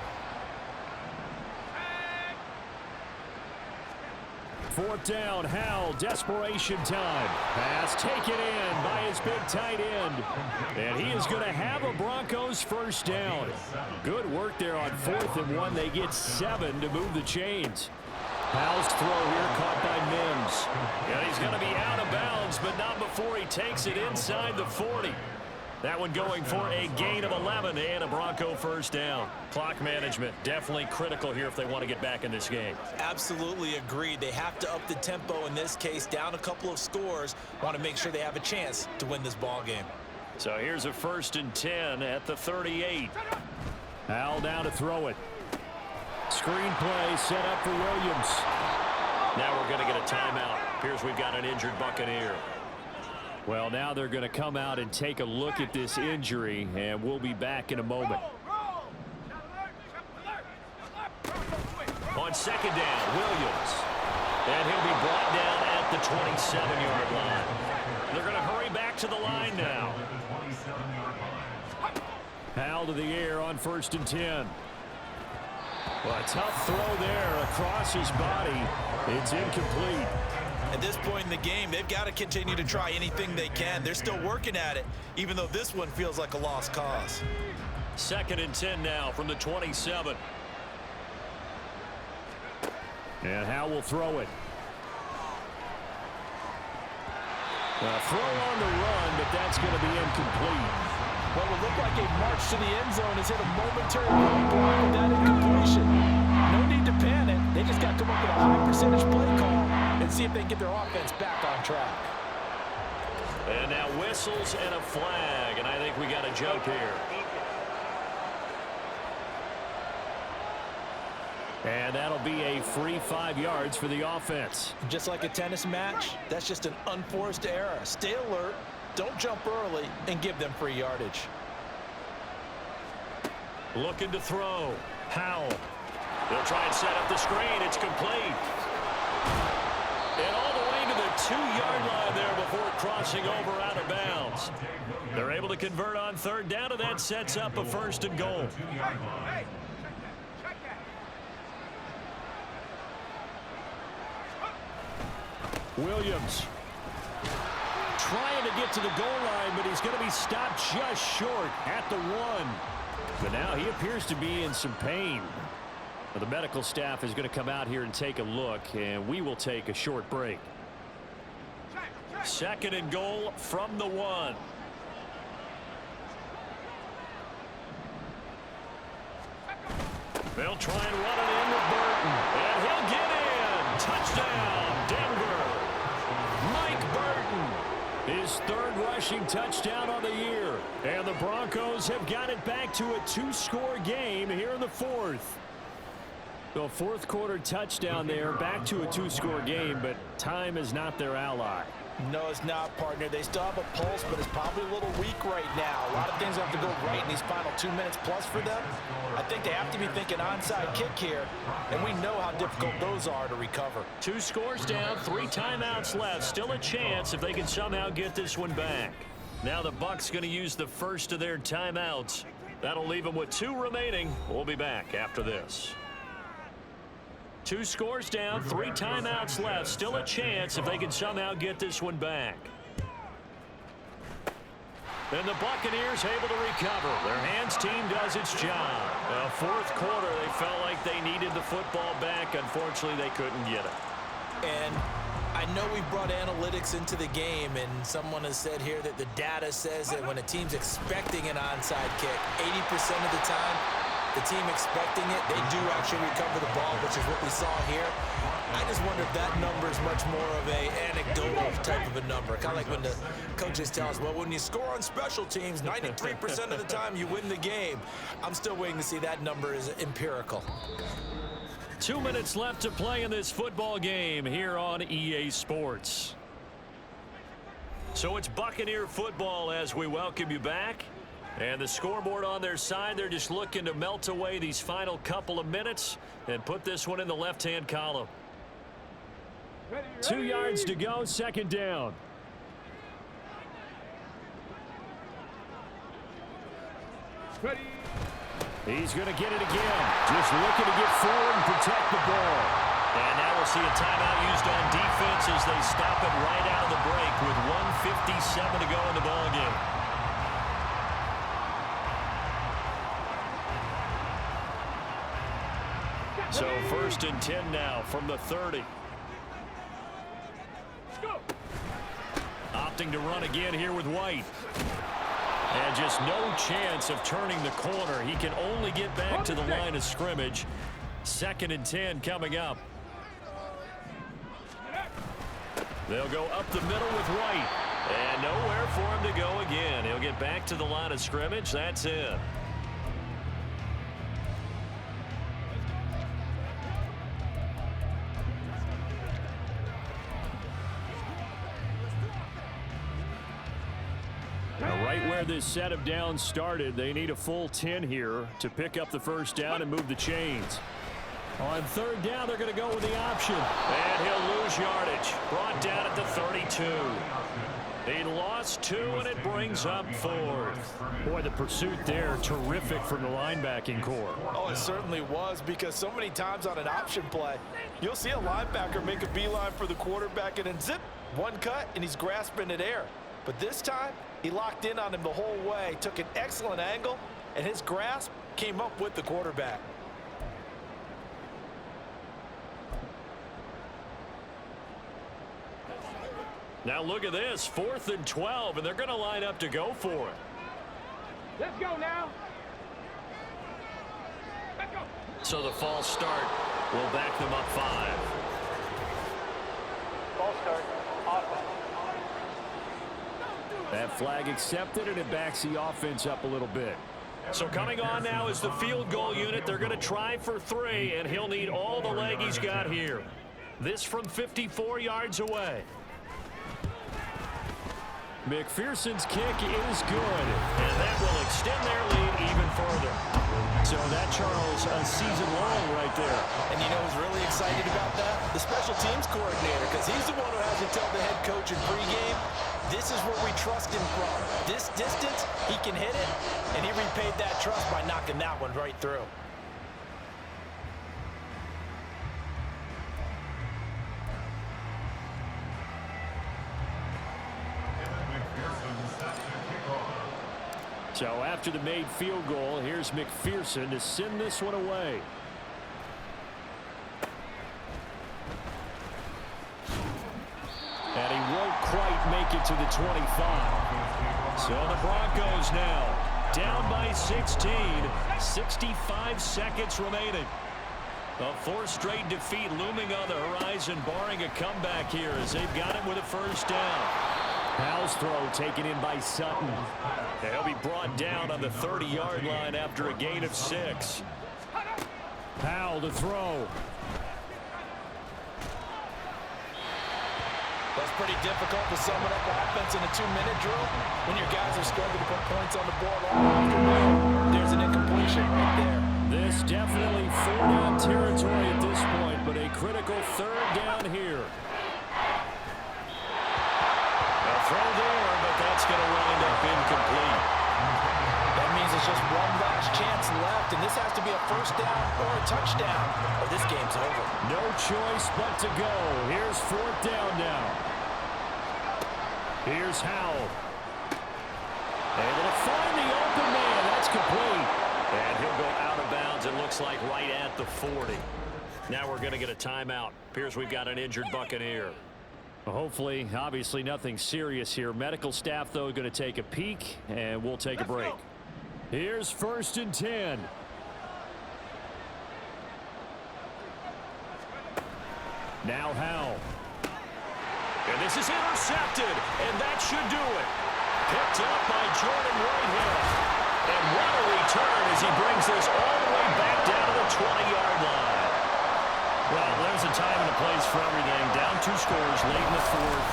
4th down, Howell, desperation time. Pass taken in by his big tight end. And he is going to have a Broncos 1st down. Good work there on 4th and 1. They get 7 to move the chains. Howell's throw here caught by Mims. And he's going to be out of bounds, but not before he takes it inside the 40. That one going for a gain of 11 and a Bronco 1st down. Clock management definitely critical here if they want to get back in this game.
Absolutely agreed. They have to up the tempo in this case, down a couple of scores. Want to make sure they have a chance to win this ball game.
So here's a 1st and 10 at the 38. Howell down to throw it. Screen play set up for Williams. Now we're going to get a timeout. Appears we've got an injured Buccaneer. Well, now they're going to come out and take a look at this injury, and we'll be back in a moment. On 2nd down, Williams. And he'll be brought down at the 27-yard line. They're going to hurry back to the line now. Howell to the air on 1st and 10. Well, a tough throw there across his body. It's incomplete.
At this point in the game, they've got to continue to try anything they can. They're still working at it, even though this one feels like a lost cause.
2nd and 10 now from the 27. And Howell will throw it. A throw on the run, but that's going to be incomplete.
What will look like a march to the end zone has hit a momentary roadblock with that incompletion. No need to panic. They just got to come up with a high percentage play call and see if they can get their offense back on track.
And now whistles and a flag, and I think we got a jump here. And that'll be a free 5 yards for the offense.
Just like a tennis match, that's just an unforced error. Stay alert, don't jump early, and give them free yardage.
Looking to throw. Howell. They'll try and set up the screen. It's complete. And all the way to the 2-yard line there before crossing over out of bounds. They're able to convert on 3rd down, and that sets up a 1st and goal. Williams trying to get to the goal line, but he's going to be stopped just short at the 1. But now he appears to be in some pain. Well, the medical staff is going to come out here and take a look, and we will take a short break. 2nd and goal from the 1. They'll try and run it in with Burton, and he'll get in. Touchdown, Denver. Mike Burton, his 3rd rushing touchdown on the year. And the Broncos have got it back to a 2-score game here in the 4th. So 4th quarter touchdown there, back to a 2-score game, but time is not their ally.
No, it's not, partner. They still have a pulse, but it's probably a little weak right now. A lot of things have to go right in these final 2 minutes plus for them. I think they have to be thinking onside kick here, and we know how difficult those are to recover.
2 scores down, 3 timeouts left. Still a chance if they can somehow get this one back. Now the Bucs going to use the first of their timeouts. That'll leave them with 2 remaining. We'll be back after this. 2 scores down, 3 timeouts left. Still a chance if they can somehow get this one back. And the Buccaneers able to recover. Their hands team does its job. Fourth quarter, they felt like they needed the football back. Unfortunately, they couldn't get it.
And I know we brought analytics into the game, and someone has said here that the data says that when a team's expecting an onside kick, 80% of the time, the team expecting it, they do actually recover the ball, which is what we saw here. I just wonder if that number is much more of a anecdotal type of a number. Kind of like when the coaches tell us, well, when you score on special teams, 93% of the time you win the game. I'm still waiting to see that number is empirical.
2 minutes left to play in this football game here on EA Sports. So it's Buccaneer football as we welcome you back. And the scoreboard on their side, they're just looking to melt away these final couple of minutes and put this one in the left-hand column. 2 yards to go, second down.
Ready.
He's going to get it again. Just looking to get forward and protect the ball. And now we'll see a timeout used on defense as they stop it right out of the break with 1:57 to go in the ballgame. So 1st and 10 now from the 30. Opting to run again here with White. And just no chance of turning the corner. He can only get back to the line of scrimmage. 2nd and 10 coming up. They'll go up the middle with White. And nowhere for him to go again. He'll get back to the line of scrimmage. That's it. Right where this set of downs started, they need a full 10 here to pick up the first down and move the chains. On 3rd down, they're going to go with the option. And he'll lose yardage. Brought down at the 32. He lost 2, and it brings up 4th. Boy, the pursuit there, terrific from the linebacking core.
Oh, it certainly was, because so many times on an option play, you'll see a linebacker make a beeline for the quarterback, and then zip, one cut, and he's grasping at air. But this time, he locked in on him the whole way, took an excellent angle, and his grasp came up with the quarterback.
Now look at this, 4th and 12, and they're going to line up to go for it.
Let's go now. Let's go.
So the false start will back them up 5.
Ball start. Offense.
That flag accepted, and it backs the offense up a little bit. So coming on now is the field goal unit. They're going to try for 3, and he'll need all the leg he's got here. This from 54 yards away. McPherson's kick is good, and that will extend their lead even further. So that, Charles, a season long right there.
And you know who's really excited about that? The special teams coordinator, because he's the one who has to tell the head coach in pregame, this is where we trust him from. This distance, he can hit it, and he repaid that trust by knocking that one right through.
So after the made field goal, here's McPherson to send this one away. And he won't quite make it to the 25. So the Broncos now down by 16, 65 seconds remaining. A 4th straight defeat looming on the horizon, barring a comeback here as they've got him with a first down. Powell's throw taken in by Sutton. He'll be brought down on the 30-yard line after a gain of 6. Powell to throw.
That's pretty difficult to sum it up offense in a 2-minute drill when your guys are struggling to put points on the board all afternoon. There's an incompletion right there.
This definitely 4-down territory at this point, but a critical 3rd down here. A throw there, but that's going to wind up incomplete.
That means it's just one last chance left, and this has to be a 1st down or a touchdown, or this game's over.
No choice but to go. Here's 4th down now. Here's Howell. Able to find the open man. That's complete. And he'll go out of bounds, it looks like, right at the 40. Now we're going to get a timeout. Appears we've got an injured Buccaneer. Hopefully, obviously nothing serious here. Medical staff, though, going to take a peek, and we'll take a break. Here's 1st and 10. Now Howell. And this is intercepted, and that should do it. Picked up by Jordan Whitehead. And what a return as he brings this all the way back down to the 20-yard line. Well, there's a time and a place for everything. Down 2 scores late in the 4th.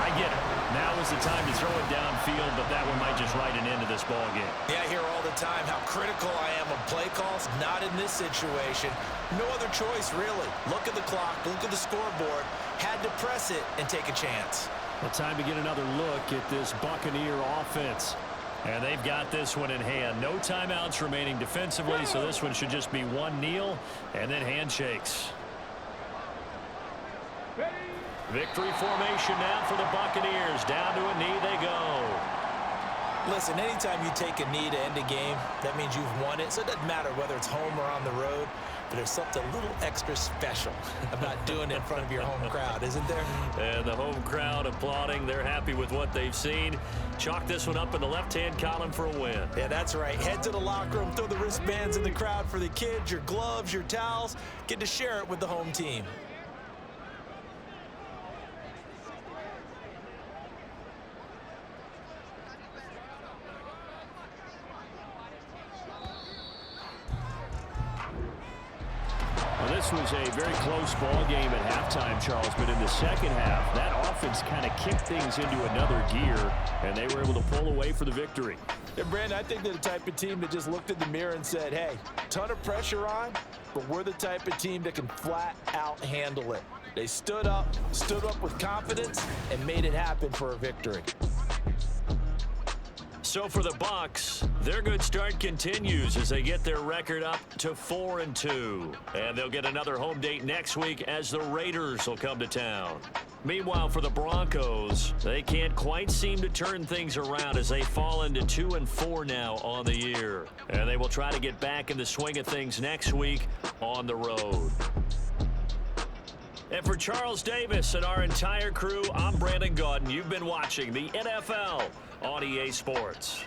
I get it. Now is the time to throw it downfield, but that one might just write an end to this ball game.
Yeah, I hear all the time how critical I am of play calls. Not in this situation. No other choice, really. Look at the clock. Look at the scoreboard. Had to press it and take a chance.
Well, time to get another look at this Buccaneer offense. And they've got this one in hand. No timeouts remaining defensively, so this one should just be one kneel and then handshakes. Victory formation now for the Buccaneers. Down to a knee they go.
Listen, anytime you take a knee to end a game, that means you've won it. So it doesn't matter whether it's home or on the road, but there's something a little extra special about doing it in front of your home crowd, isn't there?
And the home crowd applauding. They're happy with what they've seen. Chalk this one up in the left-hand column for a win.
Yeah, that's right. Head to the locker room, throw the wristbands in the crowd for the kids, your gloves, your towels. Get to share it with the home team.
This was a very close ball game at halftime, Charles, but in the second half, that offense kind of kicked things into another gear, and they were able to pull away for the victory.
Yeah, Brandon, I think they're the type of team that just looked in the mirror and said, hey, ton of pressure on, but we're the type of team that can flat out handle it. They stood up with confidence, and made it happen for a victory.
So for the Bucs, their good start continues as they get their record up to 4-2. And they'll get another home date next week as the Raiders will come to town. Meanwhile, for the Broncos, they can't quite seem to turn things around as they fall into 2-4 now on the year. And they will try to get back in the swing of things next week on the road. And for Charles Davis and our entire crew, I'm Brandon Gaudin. You've been watching the NFL on EA Sports.